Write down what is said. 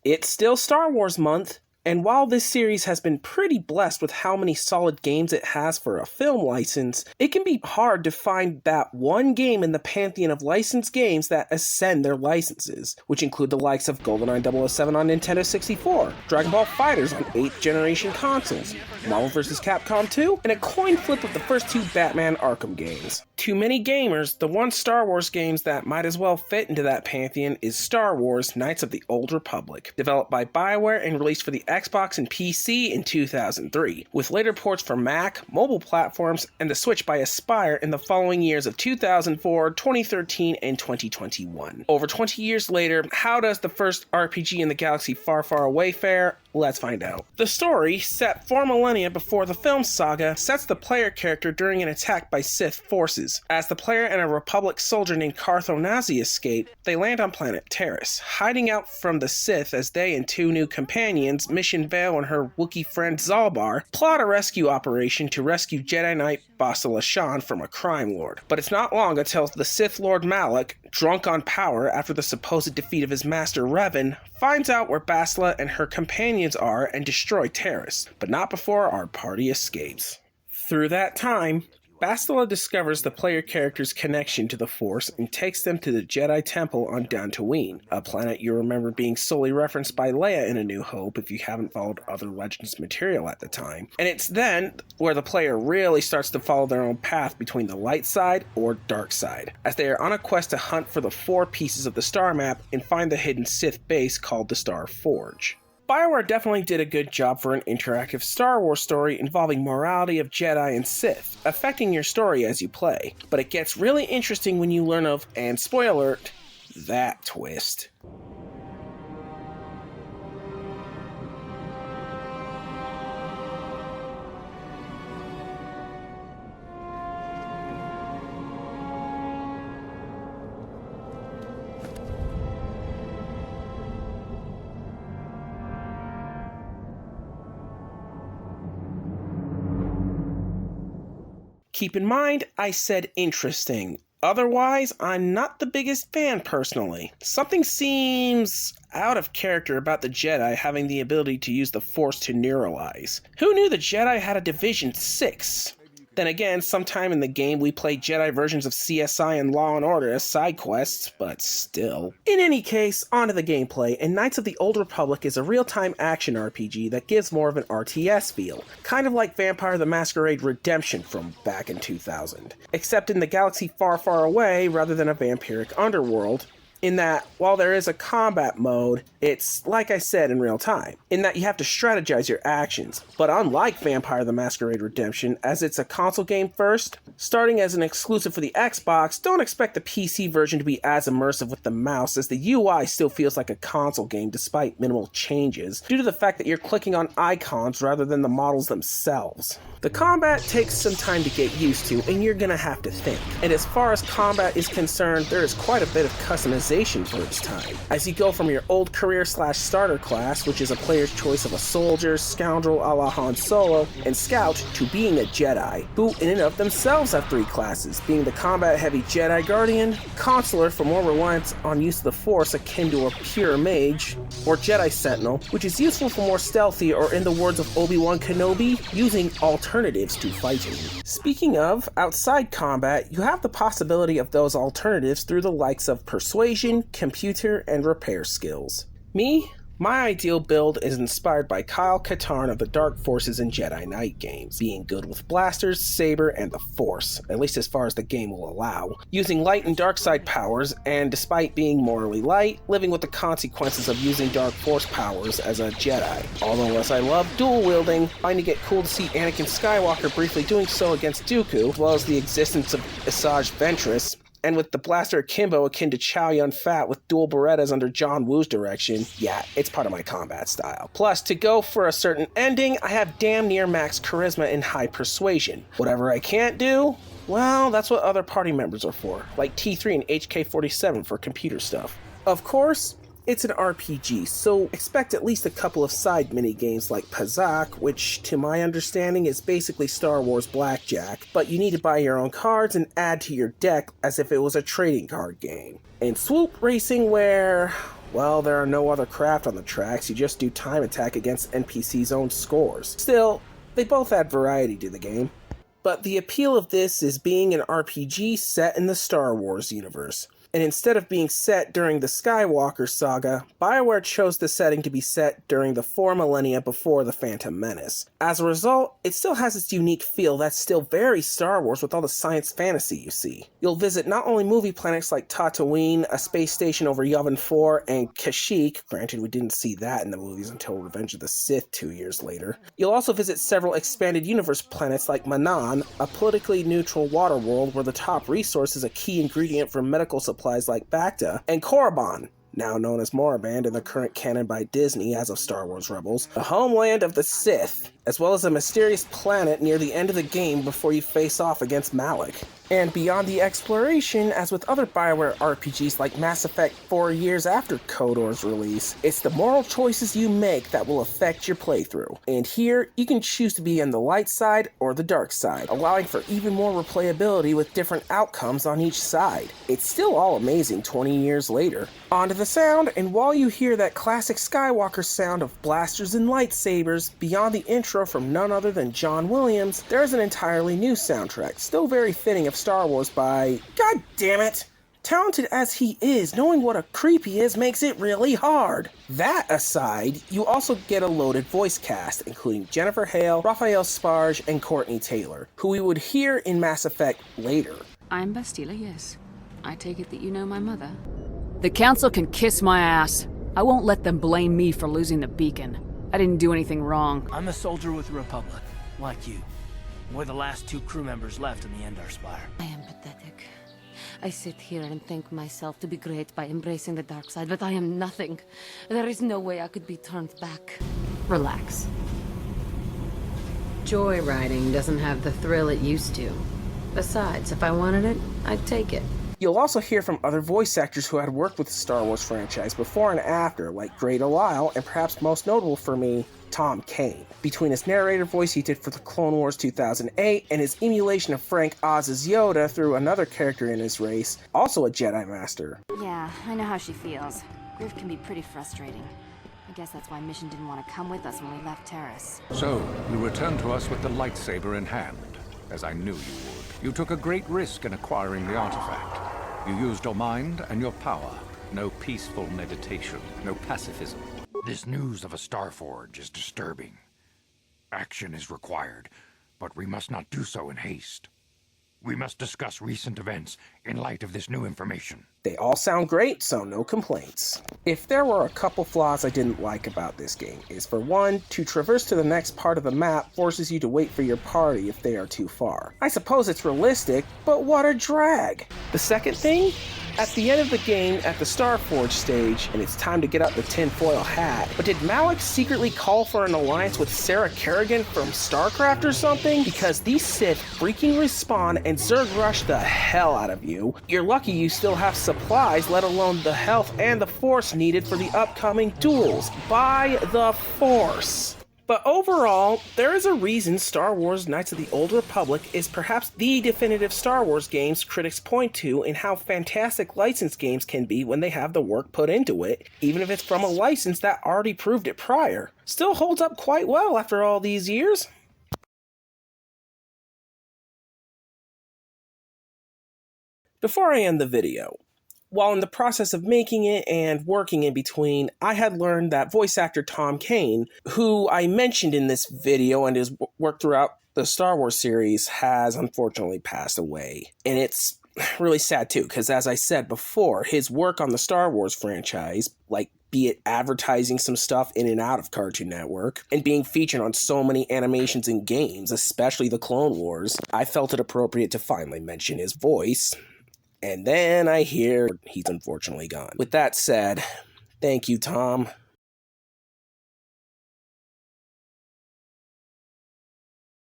It's still Star Wars month, and while this series has been pretty blessed with how many solid games it has for a film license, it can be hard to find that one game in the pantheon of licensed games that ascend their licenses, which include the likes of GoldenEye 007 on Nintendo 64, Dragon Ball FighterZ on 8th generation consoles, Marvel vs. Capcom 2, and a coin flip of the first 2 Batman Arkham games. To many gamers, the one Star Wars games that might as well fit into that pantheon is Star Wars Knights of the Old Republic, developed by BioWare and released for the Xbox and PC in 2003, with later ports for Mac, mobile platforms, and the Switch by Aspyr in the following years of 2004, 2013, and 2021. Over 20 years later, how does the first RPG in the galaxy far, far away fare? Let's find out. The story, set 4 millennia before the film saga, sets the player character during an attack by Sith forces. As the player and a Republic soldier named Cartho Nazi escape, they land on planet Terrace, hiding out from the Sith as they and 2 new companions, Mission Vale and her Wookiee friend Zalbar, plot a rescue operation to rescue Jedi Knight Bastila Shan from a crime lord. But it's not long until the Sith Lord Malak, drunk on power after the supposed defeat of his master Revan, finds out where Bastila and her companions are and destroy Terrace, but not before our party escapes. Through that time, Bastila discovers the player character's connection to the Force and takes them to the Jedi Temple on Dantooine, a planet you remember being solely referenced by Leia in A New Hope if you haven't followed other Legends material at the time. And it's then where the player really starts to follow their own path between the light side or dark side, as they are on a quest to hunt for the 4 pieces of the star map and find the hidden Sith base called the Star Forge. BioWare definitely did a good job for an interactive Star Wars story involving morality of Jedi and Sith, affecting your story as you play. But it gets really interesting when you learn of, and spoiler alert, that twist. Keep in mind, I said interesting. Otherwise, I'm not the biggest fan personally. Something seems out of character about the Jedi having the ability to use the Force to neuralize. Who knew the Jedi had a Division 6? Then again, sometime in the game we play Jedi versions of CSI and Law & Order as side quests, but still. In any case, onto the gameplay, and Knights of the Old Republic is a real-time action RPG that gives more of an RTS feel, kind of like Vampire the Masquerade Redemption from back in 2000. Except in the galaxy far, far away rather than a vampiric underworld, in that, while there is a combat mode, it's, like I said, in real time, in that you have to strategize your actions. But unlike Vampire the Masquerade Redemption, as it's a console game first, starting as an exclusive for the Xbox, don't expect the PC version to be as immersive with the mouse, as the UI still feels like a console game despite minimal changes, due to the fact that you're clicking on icons rather than the models themselves. The combat takes some time to get used to, and you're gonna have to think. And as far as combat is concerned, there is quite a bit of customization for its time, as you go from your old career/starter class, which is a player's choice of a soldier, scoundrel a la Han Solo, and scout, to being a Jedi, who in and of themselves have 3 classes, being the combat-heavy Jedi Guardian, Consular for more reliance on use of the Force akin to a pure mage, or Jedi Sentinel, which is useful for more stealthy, or in the words of Obi-Wan Kenobi, using alternatives to fighting. Speaking of, outside combat, you have the possibility of those alternatives through the likes of persuasion, computer, and repair skills. Me? My ideal build is inspired by Kyle Katarn of the Dark Forces and Jedi Knight games, being good with blasters, saber, and the Force, at least as far as the game will allow, using light and dark side powers, and despite being morally light, living with the consequences of using dark Force powers as a Jedi. Although as I love dual wielding, finding it cool to see Anakin Skywalker briefly doing so against Dooku, as well as the existence of Asajj Ventress, and with the blaster akimbo akin to Chow Yun-Fat with dual Berettas under John Woo's direction, yeah, it's part of my combat style. Plus, to go for a certain ending, I have damn near max charisma and high persuasion. Whatever I can't do, well, that's what other party members are for, like T3 and HK-47 for computer stuff. Of course, it's an RPG, so expect at least a couple of side mini-games like Pazak, which, to my understanding, is basically Star Wars Blackjack, but you need to buy your own cards and add to your deck as if it was a trading card game. And Swoop Racing where, Well, there are no other craft on the tracks, you just do time attack against NPC's own scores. Still, they both add variety to the game. But the appeal of this is being an RPG set in the Star Wars universe. And instead of being set during the Skywalker saga, BioWare chose the setting to be set during the 4 millennia before the Phantom Menace. As a result, it still has its unique feel that's still very Star Wars with all the science fantasy you see. You'll visit not only movie planets like Tatooine, a space station over Yavin 4, and Kashyyyk, granted we didn't see that in the movies until Revenge of the Sith 2 years later. You'll also visit several expanded universe planets like Manan, a politically neutral water world where the top resource is a key ingredient for medical supplies like Bacta, and Korriban, now known as Moraband in the current canon by Disney as of Star Wars Rebels, the homeland of the Sith, as well as a mysterious planet near the end of the game before you face off against Malak. And beyond the exploration, as with other BioWare RPGs like Mass Effect 4 years after KOTOR's release, it's the moral choices you make that will affect your playthrough. And here, you can choose to be on the light side or the dark side, allowing for even more replayability with different outcomes on each side. It's still all amazing 20 years later. On to the sound, and while you hear that classic Skywalker sound of blasters and lightsabers, beyond the intro from none other than John Williams, there's an entirely new soundtrack, still very fitting of Star Wars by... God damn it! Talented as he is, knowing what a creep he is makes it really hard. That aside, you also get a loaded voice cast, including Jennifer Hale, Raphael Sparge, and Courtney Taylor, who we would hear in Mass Effect later. I'm Bastila, yes. I take it that you know my mother. The Council can kiss my ass. I won't let them blame me for losing the beacon. I didn't do anything wrong. I'm a soldier with the Republic, like you. We're the last 2 crew members left in the Endar Spire. I am pathetic. I sit here and think myself to be great by embracing the dark side, but I am nothing. There is no way I could be turned back. Relax. Joyriding doesn't have the thrill it used to. Besides, if I wanted it, I'd take it. You'll also hear from other voice actors who had worked with the Star Wars franchise before and after, like Grey Delisle, and perhaps most notable for me, Tom Kane. Between his narrator voice he did for the Clone Wars 2008 and his emulation of Frank Oz's Yoda through another character in his race, also a Jedi Master. Yeah, I know how she feels. Grief can be pretty frustrating. I guess that's why Mission didn't want to come with us when we left Terrace. So, you returned to us with the lightsaber in hand, as I knew you would. You took a great risk in acquiring the artifact. You used your mind and your power. No peaceful meditation, no pacifism. This news of a Starforge is disturbing. Action is required, but we must not do so in haste. We must discuss recent events in light of this new information. They all sound great, so no complaints. If there were a couple flaws I didn't like about this game, is for one, to traverse to the next part of the map forces you to wait for your party if they are too far. I suppose it's realistic, but what a drag! The second thing? At the end of the game, at the Starforge stage, and it's time to get out the tinfoil hat, but did Malak secretly call for an alliance with Sarah Kerrigan from StarCraft or something? Because these Sith freaking respawn and Zerg rush the hell out of you. You're lucky you still have supplies, let alone the health and the force needed for the upcoming duels. By the Force. But overall, there is a reason Star Wars Knights of the Old Republic is perhaps the definitive Star Wars games critics point to in how fantastic licensed games can be when they have the work put into it, even if it's from a license that already proved it prior. Still holds up quite well after all these years. Before I end the video, while in the process of making it and working in between, I had learned that voice actor Tom Kane, who I mentioned in this video and his work throughout the Star Wars series, has unfortunately passed away. And it's really sad too, because as I said before, his work on the Star Wars franchise, like be it advertising some stuff in and out of Cartoon Network, and being featured on so many animations and games, especially the Clone Wars, I felt it appropriate to finally mention his voice. And then I hear he's unfortunately gone. With that said, thank you, Tom.